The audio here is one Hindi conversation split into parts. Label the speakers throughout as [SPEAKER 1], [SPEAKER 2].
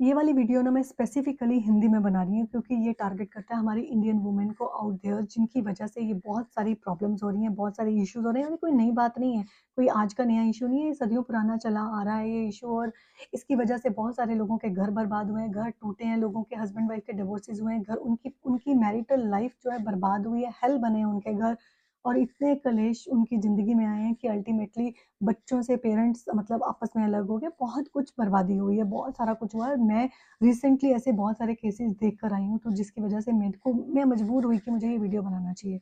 [SPEAKER 1] ये वाली वीडियो ना मैं स्पेसिफिकली हिंदी में बना रही हूँ क्योंकि ये टारगेट करता है हमारी इंडियन वुमेन को आउट देयर जिनकी वजह से ये बहुत सारी प्रॉब्लम्स हो रही हैं, बहुत सारे इश्यूज़ हो रहे हैं और ये कोई नई बात नहीं है, कोई आज का नया इश्यू नहीं है, ये सदियों पुराना चला आ रहा है ये इश्यू और इसकी वजह से बहुत सारे लोगों के घर बर्बाद हुए हैं, घर टूटे हैं, लोगों के हस्बैंड वाइफ के डिवोर्सेज़ हुए हैं, घर उनकी उनकी मैरिटल लाइफ़ जो है बर्बाद हुई है, हेल बने हैं उनके घर और इतने कलेश उनकी ज़िंदगी में आए हैं कि अल्टीमेटली बच्चों से पेरेंट्स मतलब आपस में अलग हो गए, बहुत कुछ बर्बादी हुई है, बहुत सारा कुछ हुआ है। मैं रिसेंटली ऐसे बहुत सारे केसेज़ देख कर आई हूँ, तो जिसकी वज़ह से मैं मजबूर हुई कि मुझे ये वीडियो बनाना चाहिए।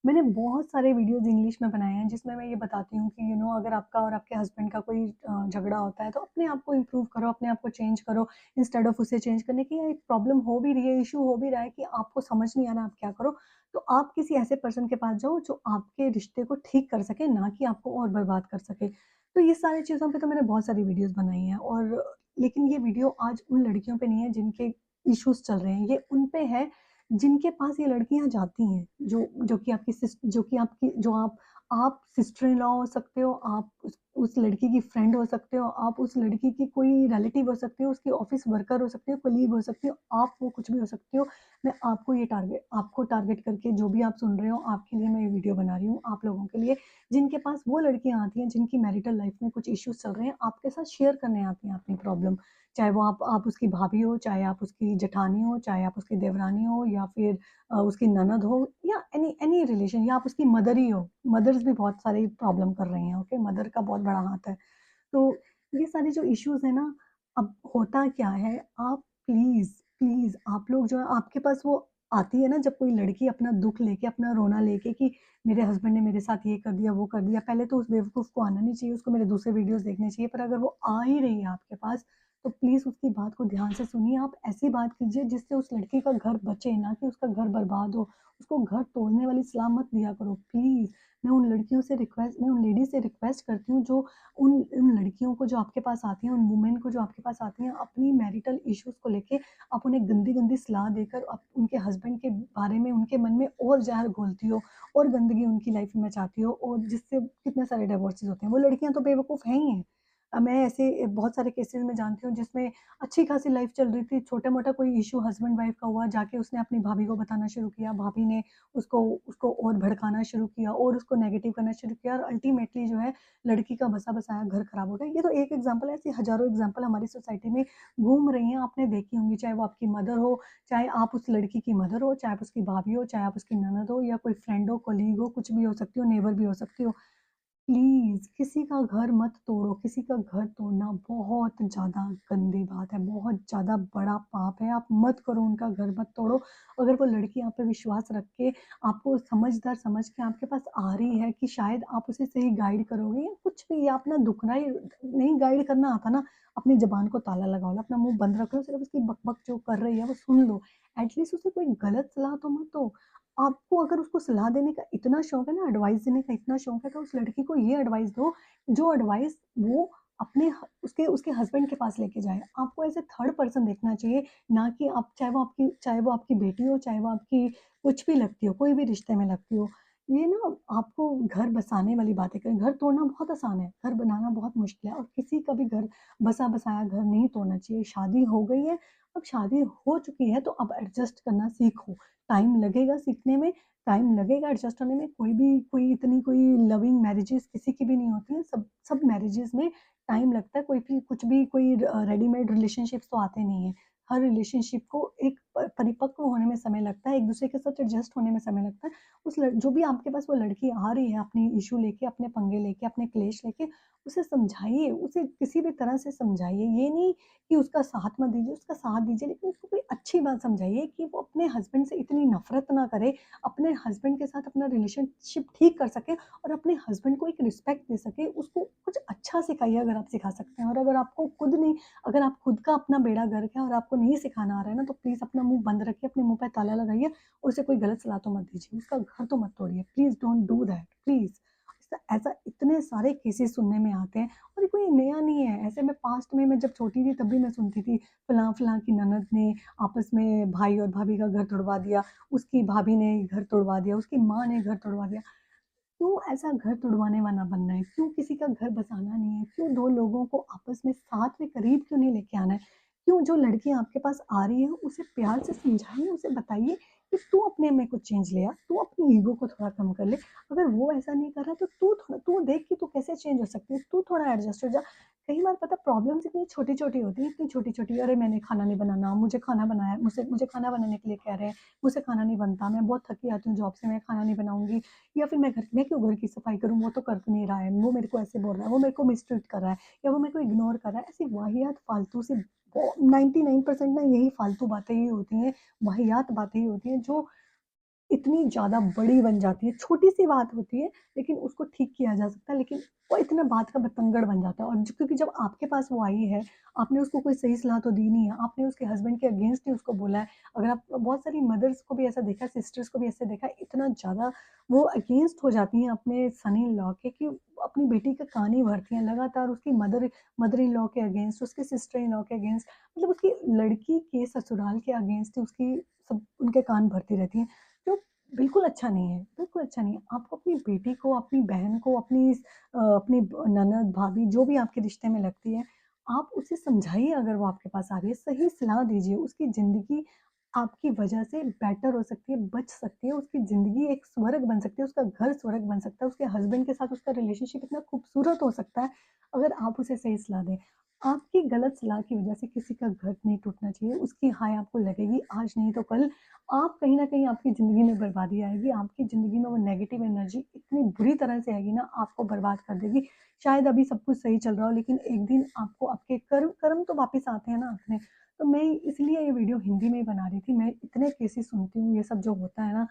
[SPEAKER 1] मैंने बहुत सारे वीडियोज़ इंग्लिश में बनाए हैं, जिसमें मैं ये बताती हूँ कि अगर आपका और आपके हस्बैंड का कोई झगड़ा होता है, तो अपने आप को इम्प्रूव करो, अपने आप को चेंज करो, इंस्टेड ऑफ उसे चेंज करने की। या एक प्रॉब्लम हो भी रही है, इश्यू हो भी रहा है कि आपको समझ नहीं आ रहा, आप क्या करो? तो आप किसी ऐसे पर्सन के पास जाओ, जो आपके रिश्ते को ठीक कर सके, ना कि आपको और बर्बाद कर सके। तो ये सारी चीज़ों पे तो मैंने बहुत सारी वीडियोज़ बनाई हैं और लेकिन ये वीडियो आज उन लड़कियों पे नहीं है जिनके इश्यूज़ चल रहे हैं, ये उन पे है जिनके पास ये लड़कियाँ जाती हैं, जो कि आपकी जो आप सिस्टर इन लॉ हो सकते हो, आप उस लड़की की फ्रेंड हो सकते हो, आप उस लड़की की कोई रिलेटिव हो सकते हो, उसकी ऑफ़िस वर्कर हो सकते हो, कलीग हो सकते हो, आप वो कुछ भी हो सकते हो। मैं आपको टारगेट करके जो भी आप सुन रहे हो, आपके लिए मैं ये वीडियो बना रही हूँ, आप लोगों के लिए, जिनके पास वो लड़कियाँ आती हैं, जिनकी मैरिटल लाइफ़ में कुछ इश्यूज़ चल रहे हैं, आपके साथ शेयर करने आती हैं अपनी प्रॉब्लम। चाहे वो आप उसकी भाभी हो, चाहे आप उसकी जेठानी हो, चाहे आप उसकी देवरानी हो या फिर उसकी ननद हो या एनी एनी रिलेशन या आप उसकी मदर ही हो। मदर्स भी बहुत सारी प्रॉब्लम कर रही हैं, ओके? मदर का बहुत बड़ा हाथ है। तो ये सारे जो इश्यूज़ हैं ना, अब होता क्या है, आप प्लीज़ आप लोग जो है आपके पास वो आती है ना जब कोई लड़की अपना दुःख लेके, अपना रोना लेके कि मेरे हस्बैंड ने मेरे साथ ये कर दिया, वो कर दिया। पहले तो उस बेवकूफ़ को आना नहीं चाहिए, उसको मेरे दूसरे वीडियोज़ देखने चाहिए, पर अगर वो आ ही रही है आपके पास, तो प्लीज़ उसकी बात को ध्यान से सुनिए। आप ऐसी बात कीजिए जिससे उस लड़की का घर बचे, ना कि उसका घर बर्बाद हो। उसको घर तोड़ने वाली सलाह मत दिया करो, प्लीज़। मैं उन लेडीज़ से रिक्वेस्ट करती हूँ जो उन उन लड़कियों को जो आपके पास आती हैं, उन वुमेन को जो आपके पास आती हैं, अपनी मैरिटल इश्यूज़ को लेके आप उन्हें गंदी-गंदी सलाह देकर आप उनके हस्बैंड के बारे में उनके मन में और ज़हर घोलती हो और गंदगी उनकी लाइफ़ में मचाती हो और जिससे कितने सारे डिवोर्सेज़ होते हैं। वो लड़कियाँ तो बेवकूफ़ हैं ही हैं। मैं ऐसे बहुत सारे केसेज़ में जानती हूँ जिसमें अच्छी खासी लाइफ़ चल रही थी, छोटा-मोटा कोई इश्यू हस्बैंड-वाइफ का हुआ, जाके उसने अपनी भाभी को बताना शुरू किया, भाभी ने उसको उसको और भड़काना शुरू किया और उसको नेगेटिव करना शुरू किया और अल्टीमेटली जो है लड़की का बसा-बसाया घर खराब हो गया। ये तो एक एग्ज़ाम्पल है, ऐसी हज़ारों एग्ज़ाम्पल हमारी सोसाइटी में घूम रही हैं, आपने देखी होंगी, चाहे वो आपकी मदर हो, चाहे आप उस लड़की की मदर हो, चाहे आप उसकी भाभी हो, चाहे आप उसकी ननद हो या कोई फ्रेंड हो, कलीग हो, कुछ भी हो सकती हो, नेबर भी हो सकती हो। प्लीज़ किसी का घर मत तोड़ो, किसी का घर तोड़ना बहुत ज़्यादा गंदी बात है, बहुत ज़्यादा बड़ा पाप है, आप मत करो, उनका घर मत तोड़ो। अगर वो लड़की आप पे विश्वास रख के, आपको समझदार समझ के आपके पास आ रही है कि शायद आप उसे सही गाइड करोगे या कुछ भी या अपना दुखना ही नहीं गाइड करना आता ना, अपनी ज़ुबान को ताला लगाओ, अपना मुँह बंद रख लो, सिर्फ़ उसकी बक-बक जो कर रही है वो सुन लो। एट लीस्ट उसे कोई गलत सलाह तो मत दो। आपको अगर उसको सलाह देने का इतना शौक है ना, एडवाइस देने का इतना शौक है, तो उस लड़की को ये एडवाइस दो, जो एडवाइस वो अपने ह उसके उसके हस्बैंड के पास लेके जाए। आपको एज़ अ थर्ड पर्सन देखना चाहिए, ना कि आप चाहे वो आपकी बेटी हो, चाहे वो आपकी कुछ भी लगती हो, कोई भी रिश्ते में लगती हो। ये ना आपको घर बसाने वाली बातें करें, घर तोड़ना बहुत आसान है, घर बनाना बहुत मुश्किल है और किसी का भी घर बसा-बसाया घर नहीं तोड़ना चाहिए। शादी हो गई है, अब शादी हो चुकी है, तो अब एडजस्ट करना सीखो। टाइम लगेगा सीखने में, टाइम लगेगा एडजस्ट होने में, कोई लविंग मैरिजेज़ किसी की भी नहीं होती हैं, सब सब मैरिजेज़ में टाइम लगता है, कोई भी कुछ भी कोई रेडीमेड रिलेशनशिप्स तो आते नहीं हैं। हर रिलेशनशिप को एक परिपक्व होने में समय लगता है, एक-दूसरे के साथ एडजस्ट होने में समय लगता है। उस ल जो भी आपके पास वो लड़की आ रही है अपनी इश्यू लेके, अपने पंगे लेके, अपने क्लेश लेके, उसे समझाइए, उसे किसी भी तरह से समझाइए। ये नहीं कि उसका साथ मत दीजिए, उसका साथ दीजिए लेकिन उसको कोई अच्छी बात समझाइए कि वो अपने हस्बैंड से इतनी नफ़रत ना करे, अपने हस्बैंड के साथ अपना रिलेशनशिप ठीक कर सके और अपने हस्बैंड को एक रिस्पेक्ट दे सके, उसको कुछ अच्छा सिखाइए अगर आप सिखा सकते हैं और अगर आप खुद का अपना बेड़ा गर्क है और आपको नहीं सिखाना आ रहा है ना, तो प्लीज़ अपना मुँह बंद रखिए, अपने मुँह पे ताला लगाइए और उसे कोई गलत सलाह तो मत दीजिए, उसका घर तो मत तोड़िए, please don't do that, please. ऐसा ऐसा इतने सारे केसेज़ सुनने में आते हैं और ये कोई नया नहीं है, ऐसे मैं पास्ट में मैं जब छोटी थी तब भी मैं सुनती थी, फलाँ-फलाँ की ननद ने आपस में भाई और भाभी का घर तुड़वा दिया, उसकी भाभी ने घर तुड़वा दिया, उसकी माँ ने घर तुड़वा दिया। क्यों ऐसा घर तुड़वाने वाला बनना है? क्यों किसी का घर बसाना नहीं है? क्यों 2 लोगों को आपस में साथ में करीब क्यों नहीं लेके आना है? क्यों जो लड़की आपके पास आ रही है उसे प्यार से समझाइए, उसे बताइए कि तू अपने में कुछ चेंज ले आ, तू अपनी ईगो को थोड़ा कम कर ले। अगर वो ऐसा नहीं कर रहा तो तू देख कि तू कैसे चेंज हो सकती है, तू थोड़ा एडजस्ट हो जा। कई बार पता प्रॉब्लम्स इतनी छोटी-छोटी होती हैं, इतनी छोटी-छोटी, अरे मैंने खाना नहीं बनाना, मुझे खाना बनाया मुझसे मुझे खाना बनाने के लिए कह रहे हैं, मुझसे खाना नहीं बनता, मैं बहुत थकी आती हूँ जॉब से, मैं खाना नहीं बनाऊँगी, या फिर मैं क्यों घर की सफाई करूँ, वो तो कर नहीं रहा है, वो मेरे को ऐसे बोल रहा है, वो मेरे को मिसट्रीट कर रहा है, या वो मेरे को इग्नोर कर रहा है। ऐसी वाहियात फालतू सी 99% ना यही फालतू बातें ही होती हैं, वाहियात बातें ही होती हैं जो इतनी ज़्यादा बड़ी बन जाती है, छोटी-सी बात होती है, लेकिन उसको ठीक किया जा सकता है, लेकिन वो इतना बात का बतंगड़ बन जाता है। और क्योंकि जब आपके पास वो आई है, आपने उसको कोई सही सलाह तो दी नहीं है, आपने उसके हस्बैंड के अगेंस्ट ही उसको बोला है। अगर आप बहुत सारी मदर्स को भी ऐसा देखा है, सिस्टर्स को भी ऐसे देखा है, इतना ज़्यादा वो अगेंस्ट हो जाती हैं अपने सन इन लॉ के कि अपनी बेटी का कान ही भरती हैं, लगातार उसकी मदर मदर इन लॉ के अगेंस्ट, उसके सिस्टर इन लॉ के अगेंस्ट, मतलब उसकी लड़की के ससुराल के अगेंस्ट ही उसकी सब उनके कान भरती रहती हैं। जो बिल्कुल अच्छा नहीं है, बिल्कुल अच्छा नहीं है। आपको अपनी बेटी को, अपनी बहन को, अपनी ननद, भाभी जो भी आपके रिश्ते में लगती है, आप उसे समझाइए अगर वो आपके पास आ रही है, सही सलाह दीजिए। उसकी ज़िंदगी आपकी वजह से बेटर हो सकती है, बच सकती है, उसकी ज़िंदगी एक स्वर्ग बन सकती है, उसका घर स्वर्ग बन सकता है, उसके हस्बैंड के साथ उसका रिलेशनशिप इतना खूबसूरत हो सकता है, अगर आप उसे सही सलाह दें। आपकी गलत सलाह की वजह से किसी का घर नहीं टूटना चाहिए, उसकी हाय आपको लगेगी आज नहीं तो कल, आप कहीं न कहीं आपकी ज़िंदगी में बर्बादी आएगी, आपकी ज़िंदगी में वो नेगेटिव एनर्जी इतनी बुरी तरह से आएगी ना, आपको बर्बाद कर देगी। शायद अभी सब कुछ सही चल रहा हो, लेकिन एक दिन आपको आपके कर्म कर्म तो वापस आते हैं ना अपने। तो मैं इसलिए ये वीडियो हिंदी में ही बना रही थी, मैं इतने केसेस सुनती हूँ, ये सब जो होता है ना,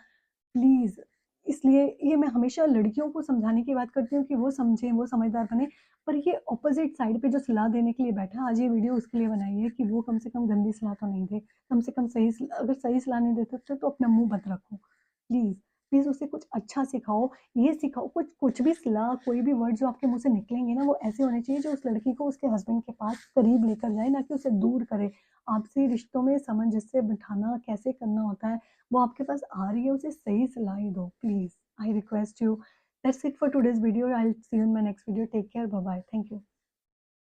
[SPEAKER 1] प्लीज़, इसलिए ये मैं हमेशा लड़कियों को समझाने की बात करती हूँ कि वो समझें, वो समझदार बनें, पर ये अपोज़िट साइड पे जो सलाह देने के लिए बैठा है, आज ये वीडियो उसके लिए बनाई है कि वो कम से कम गंदी सलाह तो नहीं दे। कम से कम अगर सही सलाह नहीं दे सकते तो अपना मुँह बंद रखो। प्लीज़, प्लीज़ उसे कुछ अच्छा सिखाओ, ये सिखाओ, कुछ कुछ भी सलाह, कोई भी वर्ड जो आपके मुँह से निकलेंगे ना, वो ऐसे होने चाहिए जो उस लड़की को उसके हस्बैंड के पास करीब लेकर जाए, ना कि उसे दूर करे। आपसी रिश्तों में सामंजस्य बिठाना कैसे करना होता है, वो आपके पास आ रही है, उसे सही सलाह ही दो, please. I request you. That's it for today's video. I will see you in my next video. Take care, bye bye. Thank you.